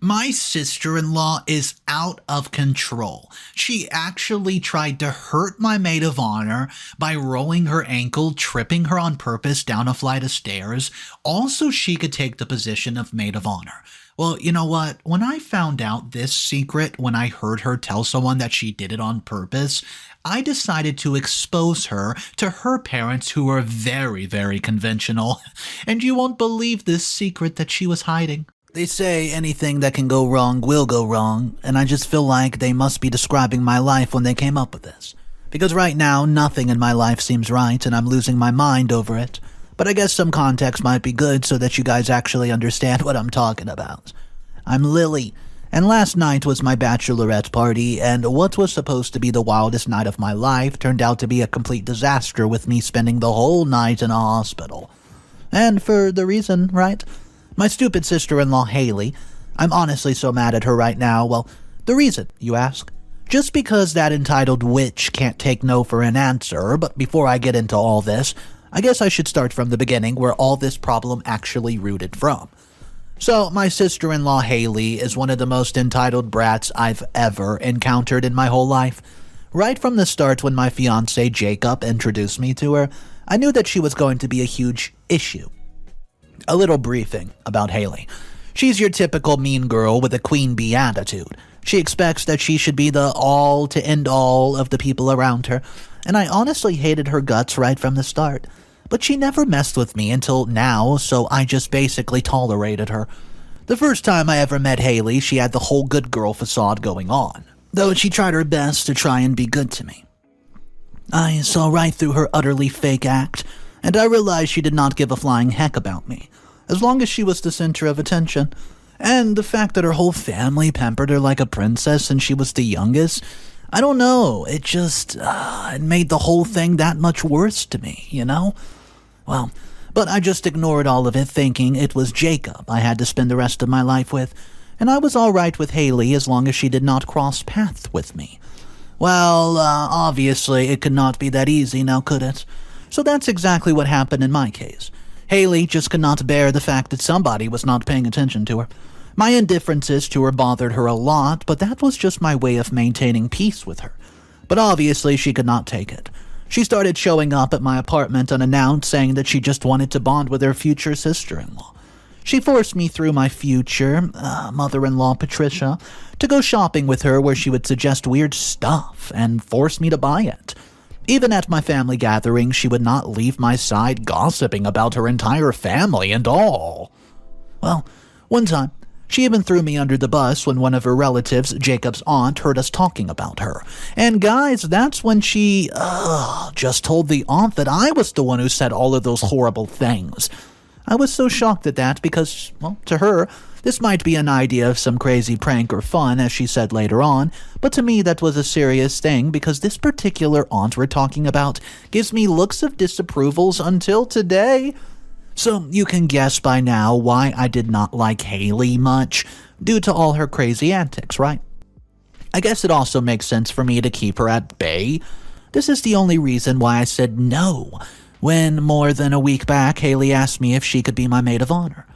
My sister-in-law is out of control. She actually tried to hurt my maid of honor by rolling her ankle, tripping her on purpose down a flight of stairs, all so she could take the position of maid of honor. Well, you know what? When I found out this secret, when I heard her tell someone that she did it on purpose, I decided to expose her to her parents, who are very, very conventional. And you won't believe this secret that she was hiding. They say anything that can go wrong will go wrong, and I just feel like they must be describing my life when they came up with this. Because right now, nothing in my life seems right, and I'm losing my mind over it. But I guess some context might be good so that you guys actually understand what I'm talking about. I'm Lily, and last night was my bachelorette party, and what was supposed to be the wildest night of my life turned out to be a complete disaster, with me spending the whole night in a hospital. And for the reason, right? My stupid sister-in-law, Hailey. I'm honestly so mad at her right now. Well, the reason, you ask? Just because that entitled witch can't take no for an answer. But before I get into all this, I guess I should start from the beginning, where all this problem actually rooted from. So, my sister-in-law, Hailey, is one of the most entitled brats I've ever encountered in my whole life. Right from the start, when my fiancé, Jacob, introduced me to her, I knew that she was going to be a huge issue. A little briefing about Hailey. She's your typical mean girl with a queen bee attitude. She expects that she should be the all to end all of the people around her, and I honestly hated her guts right from the start. But she never messed with me until now, so I just basically tolerated her. The first time I ever met Hailey, she had the whole good girl facade going on, though she tried her best to try and be good to me. I saw right through her utterly fake act, and I realized she did not give a flying heck about me, as long as she was the center of attention. And the fact that her whole family pampered her like a princess and she was the youngest, I don't know, it just it made the whole thing that much worse to me, you know? Well, but I just ignored all of it, thinking it was Jacob I had to spend the rest of my life with, and I was alright with Hailey as long as she did not cross paths with me. Well, obviously it could not be that easy, now could it? So that's exactly what happened in my case. Hailey just could not bear the fact that somebody was not paying attention to her. My indifferences to her bothered her a lot, but that was just my way of maintaining peace with her. But obviously she could not take it. She started showing up at my apartment unannounced, saying that she just wanted to bond with her future sister-in-law. She forced me through my future mother-in-law, Patricia, to go shopping with her, where she would suggest weird stuff and force me to buy it. Even at my family gathering, she would not leave my side, gossiping about her entire family and all. Well, one time, she even threw me under the bus when one of her relatives, Jacob's aunt, heard us talking about her. And guys, that's when she just told the aunt that I was the one who said all of those horrible things. I was so shocked at that because, well, to her, this might be an idea of some crazy prank or fun, as she said later on, but to me that was a serious thing, because this particular aunt we're talking about gives me looks of disapprovals until today. So you can guess by now why I did not like Hailey much, due to all her crazy antics, right? I guess it also makes sense for me to keep her at bay. This is the only reason why I said no, when more than a week back Hailey asked me if she could be my maid of honor.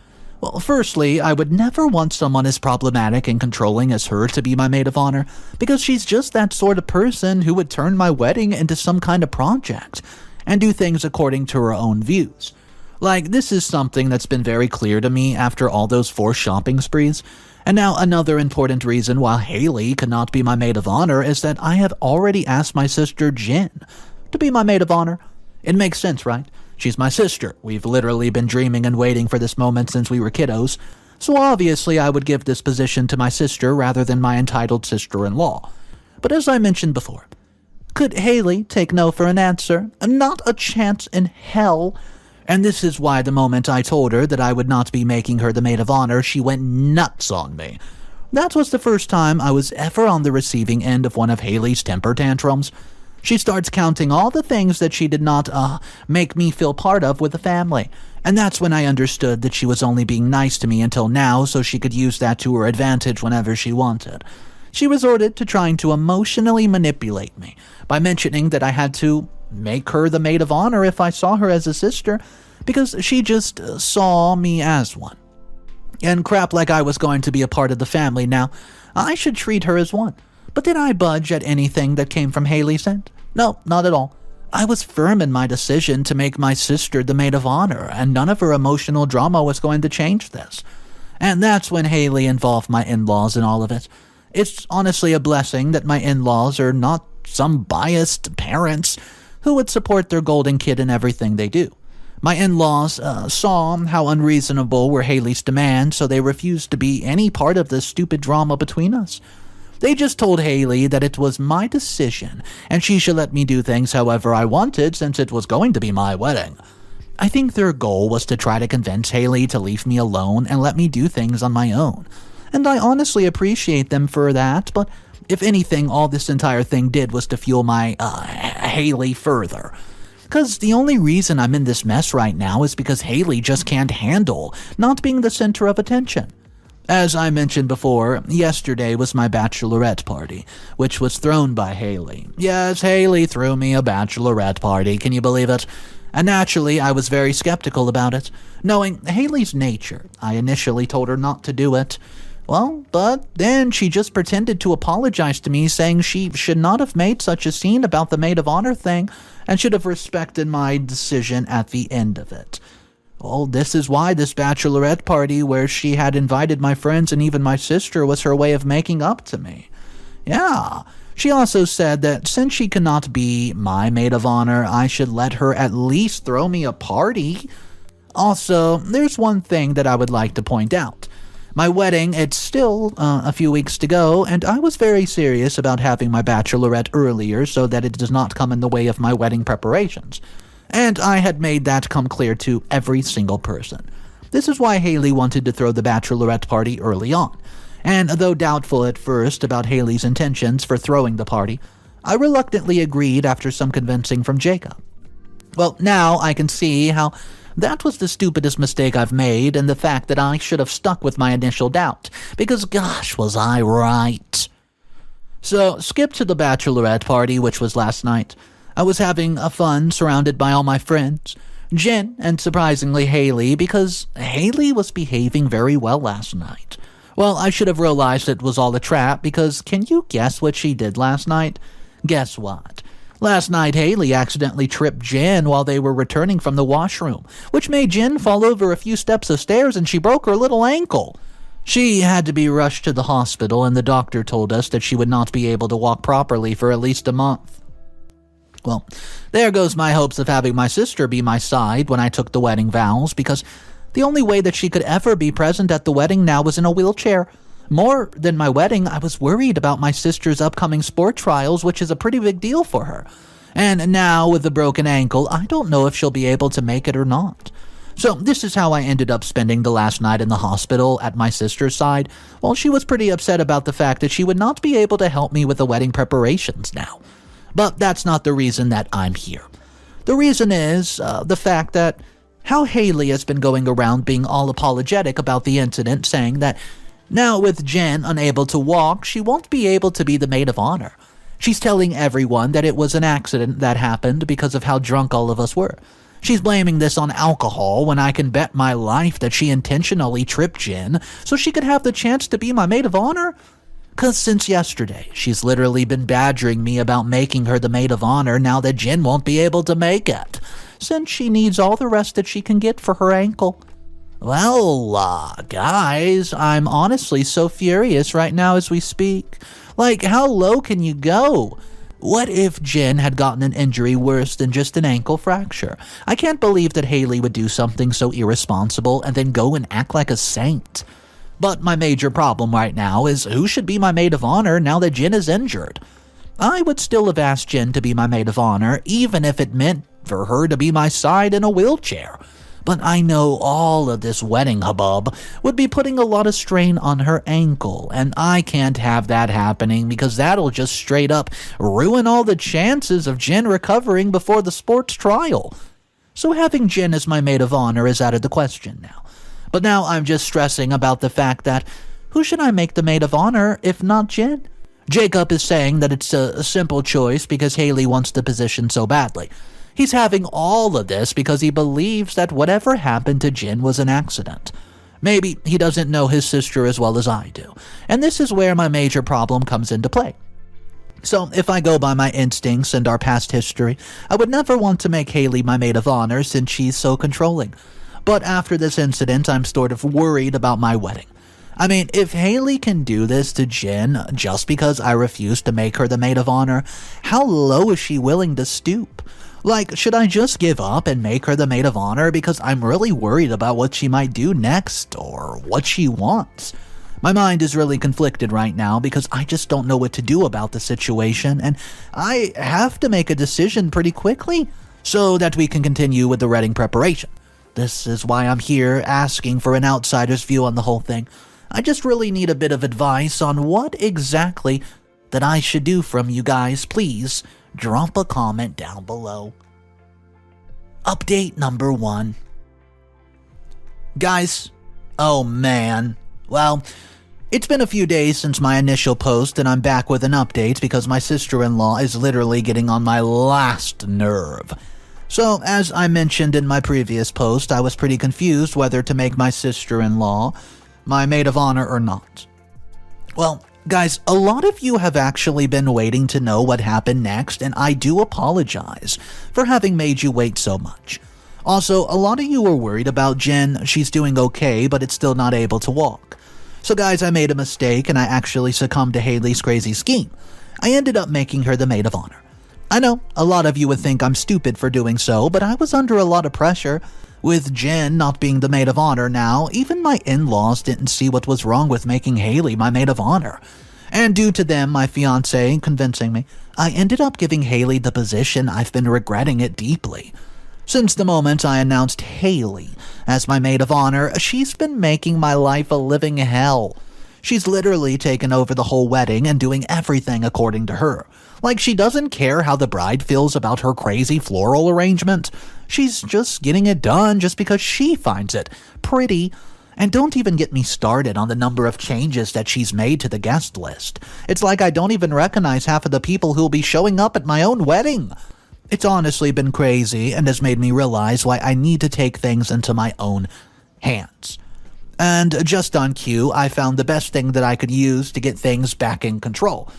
Well, firstly, I would never want someone as problematic and controlling as her to be my maid of honor, because she's just that sort of person who would turn my wedding into some kind of project, and do things according to her own views. Like, this is something that's been very clear to me after all those 4 shopping sprees. And now another important reason why Hailey cannot be my maid of honor is that I have already asked my sister Jen to be my maid of honor. It makes sense, right? She's my sister. We've literally been dreaming and waiting for this moment since we were kiddos. So obviously I would give this position to my sister rather than my entitled sister-in-law. But as I mentioned before, could Hailey take no for an answer? Not a chance in hell. And this is why the moment I told her that I would not be making her the maid of honor, she went nuts on me. That was the first time I was ever on the receiving end of one of Hailey's temper tantrums. She starts counting all the things that she did not, make me feel part of with the family. And that's when I understood that she was only being nice to me until now, so she could use that to her advantage whenever she wanted. She resorted to trying to emotionally manipulate me by mentioning that I had to make her the maid of honor if I saw her as a sister, because she just saw me as one. and crap like I was going to be a part of the family now. I should treat her as one. But did I budge at anything that came from Hailey's end? No, not at all. I was firm in my decision to make my sister the maid of honor, and none of her emotional drama was going to change this. And that's when Hailey involved my in-laws in all of it. It's honestly a blessing that my in-laws are not some biased parents who would support their golden kid in everything they do. My in-laws saw how unreasonable were Hailey's demands, so they refused to be any part of this stupid drama between us. They just told Hailey that it was my decision, and she should let me do things however I wanted since it was going to be my wedding. I think their goal was to try to convince Hailey to leave me alone and let me do things on my own. And I honestly appreciate them for that, but if anything, all this entire thing did was to fuel my Hailey further. Because the only reason I'm in this mess right now is because Hailey just can't handle not being the center of attention. As I mentioned before, yesterday was my bachelorette party, which was thrown by Hailey. Yes, Hailey threw me a bachelorette party, can you believe it? And naturally, I was very skeptical about it. Knowing Hailey's nature, I initially told her not to do it. Well, but then she just pretended to apologize to me, saying she should not have made such a scene about the maid of honor thing and should have respected my decision at the end of it. Well, this is why this bachelorette party where she had invited my friends and even my sister was her way of making up to me. Yeah, she also said that since she cannot be my maid of honor, I should let her at least throw me a party. Also, there's one thing that I would like to point out. My wedding, it's still a few weeks to go, and I was very serious about having my bachelorette earlier so that it does not come in the way of my wedding preparations. And I had made that come clear to every single person. This is why Hailey wanted to throw the bachelorette party early on. And though doubtful at first about Hailey's intentions for throwing the party, I reluctantly agreed after some convincing from Jacob. Well, now I can see how that was the stupidest mistake I've made, and the fact that I should have stuck with my initial doubt, because gosh, was I right. So, skip to the bachelorette party, which was last night. I was having a fun surrounded by all my friends, Jen, and surprisingly Hailey, because Hailey was behaving very well last night. Well, I should have realized it was all a trap, because can you guess what she did last night? Guess what? Last night, Hailey accidentally tripped Jen while they were returning from the washroom, which made Jen fall over a few steps of stairs and she broke her little ankle. She had to be rushed to the hospital, and the doctor told us that she would not be able to walk properly for at least a month. Well, there goes my hopes of having my sister be my side when I took the wedding vows, because the only way that she could ever be present at the wedding now was in a wheelchair. More than my wedding, I was worried about my sister's upcoming sport trials, which is a pretty big deal for her. And now, with the broken ankle, I don't know if she'll be able to make it or not. So this is how I ended up spending the last night in the hospital at my sister's side. Well, she was pretty upset about the fact that she would not be able to help me with the wedding preparations now. But that's not the reason that I'm here. The reason is the fact that how Hailey has been going around being all apologetic about the incident, saying that now with Jen unable to walk, she won't be able to be the maid of honor. She's telling everyone that it was an accident that happened because of how drunk all of us were. She's blaming this on alcohol when I can bet my life that she intentionally tripped Jen so she could have the chance to be my maid of honor. 'Cause since yesterday, she's literally been badgering me about making her the maid of honor now that Jen won't be able to make it, since she needs all the rest that she can get for her ankle. Well, guys, I'm honestly so furious right now as we speak. Like, how low can you go? What if Jen had gotten an injury worse than just an ankle fracture? I can't believe that Hailey would do something so irresponsible and then go and act like a saint. But my major problem right now is who should be my maid of honor now that Jen is injured. I would still have asked Jen to be my maid of honor, even if it meant for her to be my side in a wheelchair. But I know all of this wedding hubbub would be putting a lot of strain on her ankle, and I can't have that happening because that'll just straight up ruin all the chances of Jen recovering before the sports trial. So having Jen as my maid of honor is out of the question now. But now I'm just stressing about the fact that who should I make the maid of honor if not Jen? Jacob is saying that it's a simple choice because Hailey wants the position so badly. He's having all of this because he believes that whatever happened to Jen was an accident. Maybe he doesn't know his sister as well as I do, and this is where my major problem comes into play. So, if I go by my instincts and our past history, I would never want to make Hailey my maid of honor since she's so controlling. But after this incident, I'm sort of worried about my wedding. I mean, if Hailey can do this to Jen just because I refuse to make her the maid of honor, how low is she willing to stoop? Like, should I just give up and make her the maid of honor because I'm really worried about what she might do next or what she wants? My mind is really conflicted right now because I just don't know what to do about the situation, and I have to make a decision pretty quickly so that we can continue with the wedding preparation. This is why I'm here asking for an outsider's view on the whole thing. I just really need a bit of advice on what exactly that I should do from you guys. Please drop a comment down below. Update number 1. Guys, oh man. Well, it's been a few days since my initial post, and I'm back with an update because my sister-in-law is literally getting on my last nerve. So, as I mentioned in my previous post, I was pretty confused whether to make my sister-in-law my maid of honor or not. Well, guys, a lot of you have actually been waiting to know what happened next, and I do apologize for having made you wait so much. Also, a lot of you were worried about Jen. She's doing okay, but it's still not able to walk. So guys, I made a mistake and I actually succumbed to Hailey's crazy scheme. I ended up making her the maid of honor. I know, a lot of you would think I'm stupid for doing so, but I was under a lot of pressure. With Jen not being the maid of honor now, even my in-laws didn't see what was wrong with making Hailey my maid of honor. And due to them, my fiancé, convincing me, I ended up giving Hailey the position. I've been regretting it deeply. Since the moment I announced Hailey as my maid of honor, she's been making my life a living hell. She's literally taken over the whole wedding and doing everything according to her. Like, she doesn't care how the bride feels about her crazy floral arrangement. She's just getting it done just because she finds it pretty. And don't even get me started on the number of changes that she's made to the guest list. It's like I don't even recognize half of the people who'll be showing up at my own wedding. It's honestly been crazy and has made me realize why I need to take things into my own hands. And just on cue, I found the best thing that I could use to get things back in control.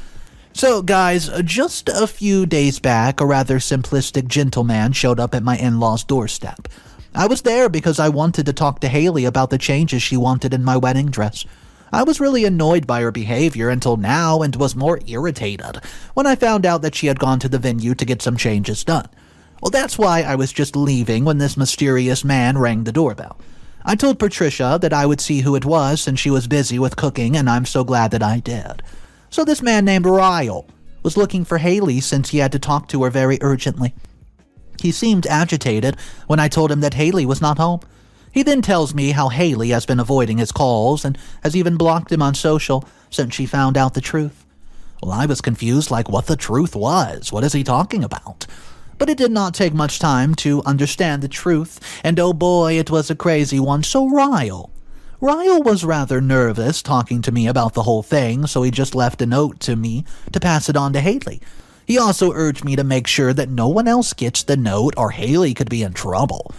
So guys, just a few days back, a rather simplistic gentleman showed up at my in-laws' doorstep. I was there because I wanted to talk to Hailey about the changes she wanted in my wedding dress. I was really annoyed by her behavior until now and was more irritated when I found out that she had gone to the venue to get some changes done. Well, that's why I was just leaving when this mysterious man rang the doorbell. I told Patricia that I would see who it was since she was busy with cooking, and I'm so glad that I did. So this man named Ryle was looking for Hailey since he had to talk to her very urgently. He seemed agitated when I told him that Hailey was not home. He then tells me how Hailey has been avoiding his calls and has even blocked him on social since she found out the truth. Well, I was confused like what the truth was. What is he talking about? But it did not take much time to understand the truth, and oh boy, it was a crazy one. So Ryle was rather nervous talking to me about the whole thing, so he just left a note to me to pass it on to Hailey. He also urged me to make sure that no one else gets the note or Hailey could be in trouble.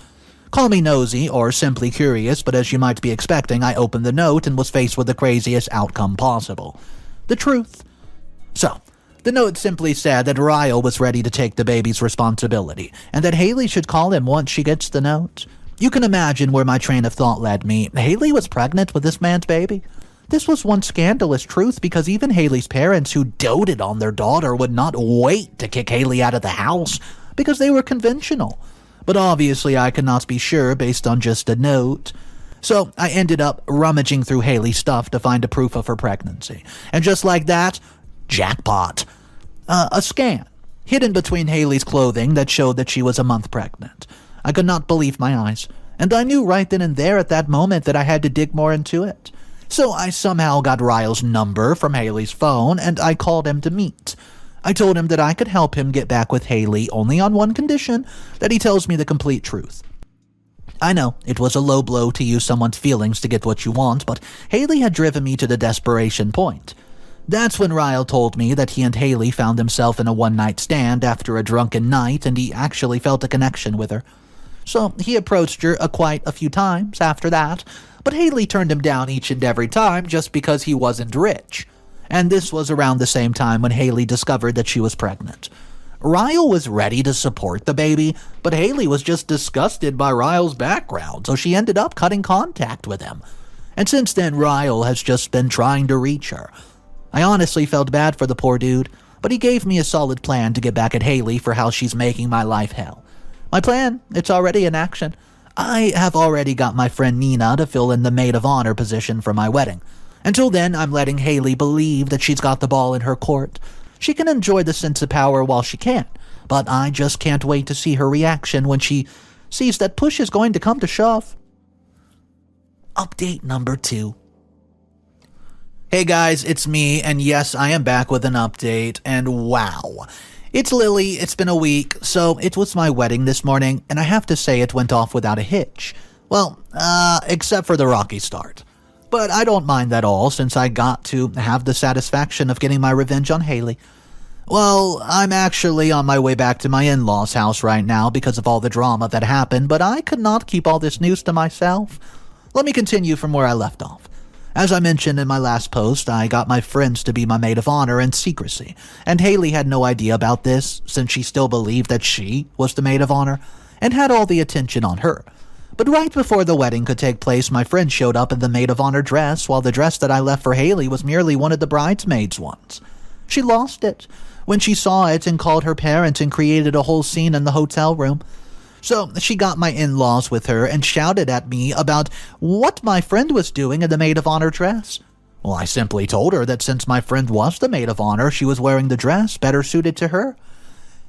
Call me nosy or simply curious, but as you might be expecting, I opened the note and was faced with the craziest outcome possible. The truth. So, the note simply said that Ryle was ready to take the baby's responsibility, and that Hailey should call him once she gets the note. You can imagine where my train of thought led me. Hailey was pregnant with this man's baby. This was one scandalous truth because even Hailey's parents, who doted on their daughter, would not wait to kick Hailey out of the house because they were conventional. But obviously I could not be sure based on just a note. So I ended up rummaging through Hailey's stuff to find a proof of her pregnancy. And just like that, jackpot. A scan hidden between Hailey's clothing that showed that she was a month pregnant. I could not believe my eyes. And I knew right then and there at that moment that I had to dig more into it. So I somehow got Ryle's number from Hailey's phone and I called him to meet. I told him that I could help him get back with Hailey only on one condition, that he tells me the complete truth. I know, it was a low blow to use someone's feelings to get what you want, but Hailey had driven me to the desperation point. That's when Ryle told me that he and Hailey found himself in a one-night stand after a drunken night and he actually felt a connection with her. So he approached her quite a few times after that, but Hailey turned him down each and every time just because he wasn't rich. And this was around the same time when Hailey discovered that she was pregnant. Ryle was ready to support the baby, but Hailey was just disgusted by Ryle's background, so she ended up cutting contact with him. And since then, Ryle has just been trying to reach her. I honestly felt bad for the poor dude, but he gave me a solid plan to get back at Hailey for how she's making my life hell. My plan, it's already in action. I have already got my friend Nina to fill in the maid of honor position for my wedding. Until then, I'm letting Hailey believe that she's got the ball in her court. She can enjoy the sense of power while she can, but I just can't wait to see her reaction when she sees that push is going to come to shove. Update number 2. Hey guys, it's me, and yes, I am back with an update, and wow. It's Lily, it's been a week, so it was my wedding this morning, and I have to say it went off without a hitch. Well, except for the rocky start. But I don't mind that all, since I got to have the satisfaction of getting my revenge on Hailey. Well, I'm actually on my way back to my in-laws' house right now because of all the drama that happened, but I could not keep all this news to myself. Let me continue from where I left off. As I mentioned in my last post, I got my friends to be my maid of honor in secrecy, and Hailey had no idea about this since she still believed that she was the maid of honor and had all the attention on her. But right before the wedding could take place, my friend showed up in the maid of honor dress, while the dress that I left for Hailey was merely one of the bridesmaids' ones. She lost it when she saw it and called her parents and created a whole scene in the hotel room. So she got my in-laws with her and shouted at me about what my friend was doing in the maid of honor dress. Well, I simply told her that since my friend was the maid of honor, she was wearing the dress better suited to her.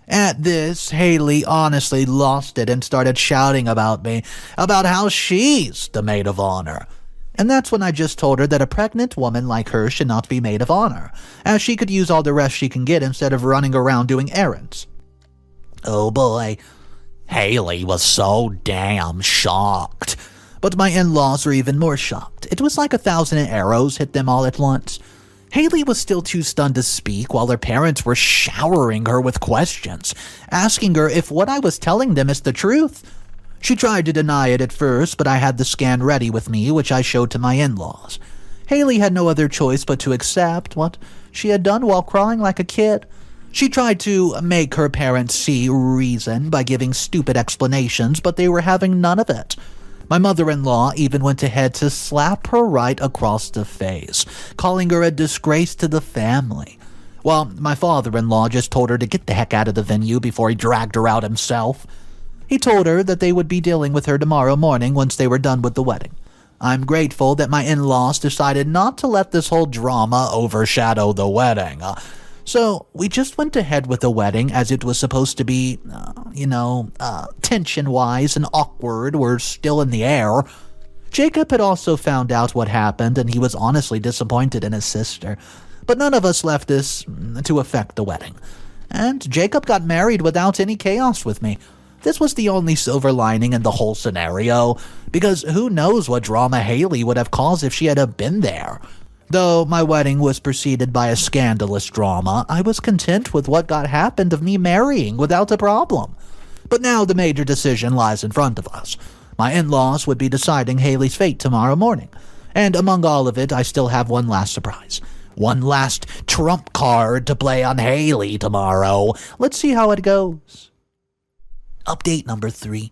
At this, Hailey honestly lost it and started shouting about me, about how she's the maid of honor. And that's when I just told her that a pregnant woman like her should not be maid of honor, as she could use all the rest she can get instead of running around doing errands. Oh boy, Hailey was so damn shocked. But my in-laws were even more shocked. It was like 1,000 arrows hit them all at once. Hailey was still too stunned to speak while her parents were showering her with questions, asking her if what I was telling them is the truth. She tried to deny it at first, but I had the scan ready with me, which I showed to my in-laws. Hailey had no other choice but to accept what she had done while crying like a kid. She tried to make her parents see reason by giving stupid explanations, but they were having none of it. My mother-in-law even went ahead to slap her right across the face, calling her a disgrace to the family, while my father-in-law just told her to get the heck out of the venue before he dragged her out himself. He told her that they would be dealing with her tomorrow morning once they were done with the wedding. I'm grateful that my in-laws decided not to let this whole drama overshadow the wedding. So we just went ahead with the wedding as it was supposed to be, tension-wise and awkward were still in the air. Jacob had also found out what happened, and he was honestly disappointed in his sister. But none of us left this to affect the wedding. And Jacob got married without any chaos with me. This was the only silver lining in the whole scenario, because who knows what drama Hailey would have caused if she had been there. Though my wedding was preceded by a scandalous drama, I was content with what got happened of me marrying without a problem. But now the major decision lies in front of us. My in-laws would be deciding Hailey's fate tomorrow morning. And among all of it, I still have one last surprise. One last trump card to play on Hailey tomorrow. Let's see how it goes. Update number 3.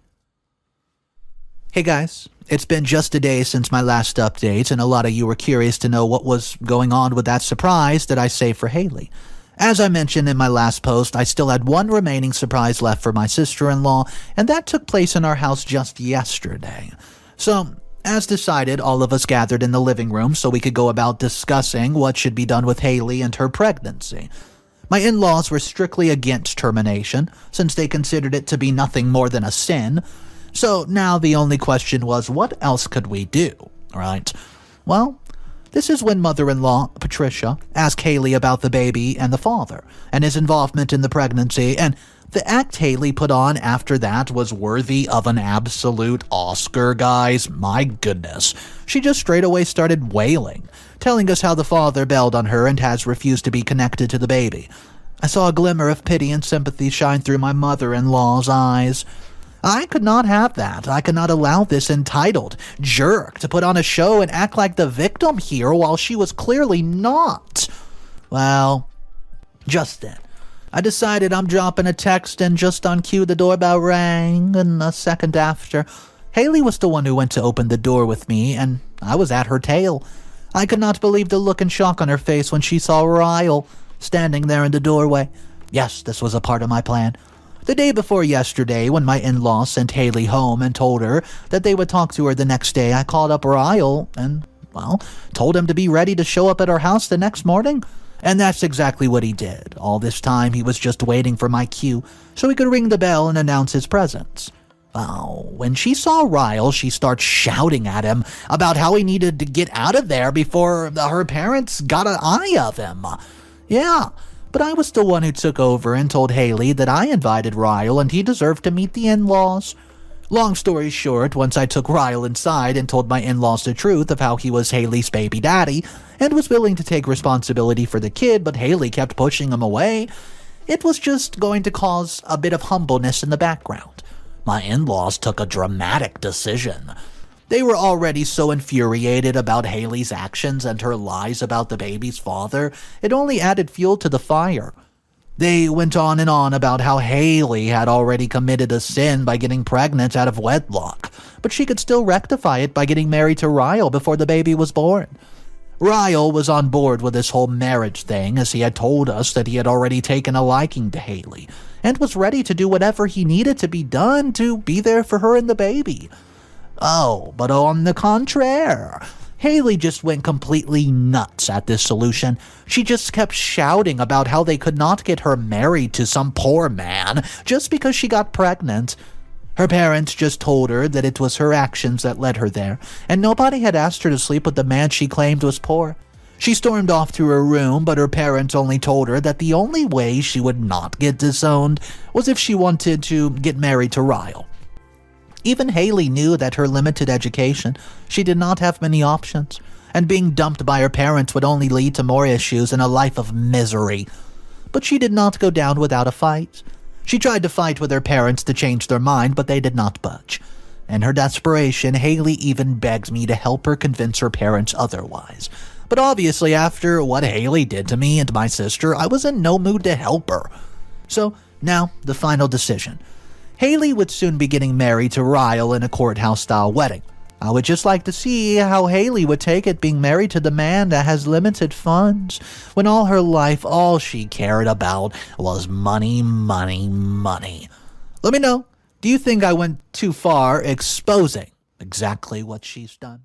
Hey guys, it's been just a day since my last update, and a lot of you were curious to know what was going on with that surprise that I saved for Hailey. As I mentioned in my last post, I still had one remaining surprise left for my sister-in-law, and that took place in our house just yesterday. So, as decided, all of us gathered in the living room so we could go about discussing what should be done with Hailey and her pregnancy. My in-laws were strictly against termination, since they considered it to be nothing more than a sin. So now the only question was, what else could we do, right? Well, this is when mother-in-law, Patricia, asked Hailey about the baby and the father, and his involvement in the pregnancy, and the act Hailey put on after that was worthy of an absolute Oscar, guys. My goodness. She just straight away started wailing, telling us how the father bailed on her and has refused to be connected to the baby. I saw a glimmer of pity and sympathy shine through my mother-in-law's eyes. I could not have that. I could not allow this entitled jerk to put on a show and act like the victim here while she was clearly not. Well, just then, I decided I'm dropping a text, and just on cue the doorbell rang, and a second after, Hailey was the one who went to open the door with me, and I was at her tail. I could not believe the look and shock on her face when she saw Ryle standing there in the doorway. Yes, this was a part of my plan. The day before yesterday, when my in-laws sent Hailey home and told her that they would talk to her the next day, I called up Ryle and, well, told him to be ready to show up at our house the next morning. And that's exactly what he did. All this time, he was just waiting for my cue so he could ring the bell and announce his presence. Well, when she saw Ryle, she starts shouting at him about how he needed to get out of there before her parents got an eye of him. Yeah, but I was the one who took over and told Hailey that I invited Ryle and he deserved to meet the in-laws. Long story short, once I took Ryle inside and told my in-laws the truth of how he was Hailey's baby daddy and was willing to take responsibility for the kid, but Hailey kept pushing him away, it was just going to cause a bit of humbleness in the background. My in-laws took a dramatic decision. They were already so infuriated about Hailey's actions and her lies about the baby's father, it only added fuel to the fire. They went on and on about how Hailey had already committed a sin by getting pregnant out of wedlock, but she could still rectify it by getting married to Ryle before the baby was born. Ryle was on board with this whole marriage thing, as he had told us that he had already taken a liking to Hailey, and was ready to do whatever he needed to be done to be there for her and the baby. Oh, but on the contraire, Hailey just went completely nuts at this solution. She just kept shouting about how they could not get her married to some poor man just because she got pregnant. Her parents just told her that it was her actions that led her there, and nobody had asked her to sleep with the man she claimed was poor. She stormed off to her room, but her parents only told her that the only way she would not get disowned was if she wanted to get married to Ryle. Even Hailey knew that her limited education, she did not have many options, and being dumped by her parents would only lead to more issues and a life of misery. But she did not go down without a fight. She tried to fight with her parents to change their mind, but they did not budge. In her desperation, Hailey even begged me to help her convince her parents otherwise. But obviously, after what Hailey did to me and my sister, I was in no mood to help her. So, now, the final decision. Hailey would soon be getting married to Ryle in a courthouse-style wedding. I would just like to see how Hailey would take it being married to the man that has limited funds, when all her life all she cared about was money, money, money. Let me know, do you think I went too far exposing exactly what she's done?